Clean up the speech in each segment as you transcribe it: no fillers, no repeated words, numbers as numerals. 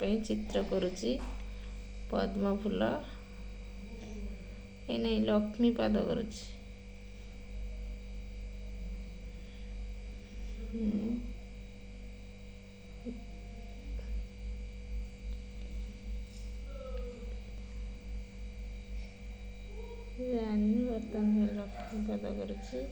ପାଇଁ ଚିତ୍ର କରୁଛି ପଦ୍ମ ଫୁଲ ଏ ନାଇଁ ଲକ୍ଷ୍ମୀ ପାଦ କରୁଛି। ଜାଣିନି ବର୍ତ୍ତମାନ ଲକ୍ଷ୍ମୀ ପାଦ କରୁଛି।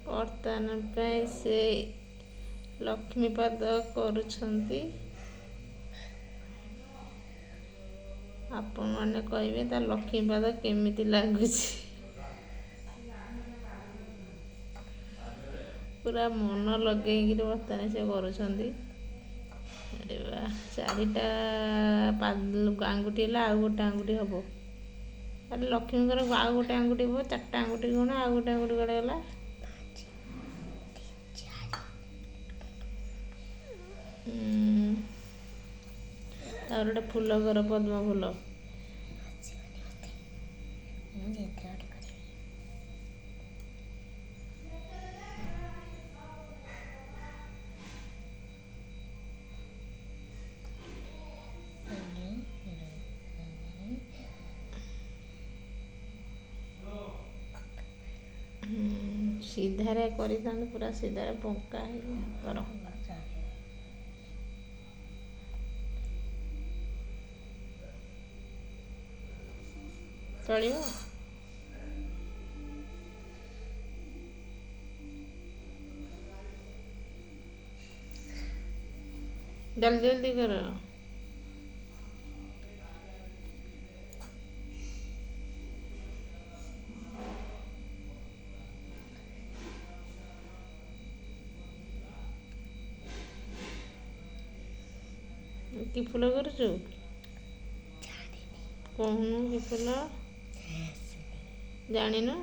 ବର୍ତ୍ତମାନ ପାଇଁ ସେ ଲକ୍ଷ୍ମୀ ପାଦ କରୁଛନ୍ତି। ଆପଣମାନେ କହିବେ ତା ଲକ୍ଷ୍ମୀ ପାଦ କେମିତି ଲାଗୁଛି। ପୁରା ମନ ଲଗେଇକିରି ବର୍ତ୍ତମାନ ସେ କରୁଛନ୍ତି। ଚାରିଟା ଆଙ୍ଗୁଠି ହେଲା, ଆଉ ଗୋଟେ ଆଙ୍ଗୁଠି ହେବ। ତାହେଲେ ଲକ୍ଷ୍ମୀଙ୍କର ଆଉ ଗୋଟେ ଆଙ୍ଗୁଠି ହେବ, ଚାରିଟା ଆଙ୍ଗୁଠି କ'ଣ ଆଉ ଗୋଟେ ଆଙ୍ଗୁଠି କୁଆଡ଼େ ଗଲା। ତାପରେ ଗୋଟେ ଫୁଲ କର, ପଦ୍ମ ଫୁଲ। ସିଧାରେ କରିଥାନ୍ତୁ, ପୁରା ସିଧାରେ ବଙ୍କା ହେଇକି କର। ଚଳିବ। ଜଲ୍ଦି ଜଲ୍ଦି କର। କି ଫୁଲ କରୁଛୁ? କହୁନୁ କି ଫୁଲ? ଜାଣିନୁ?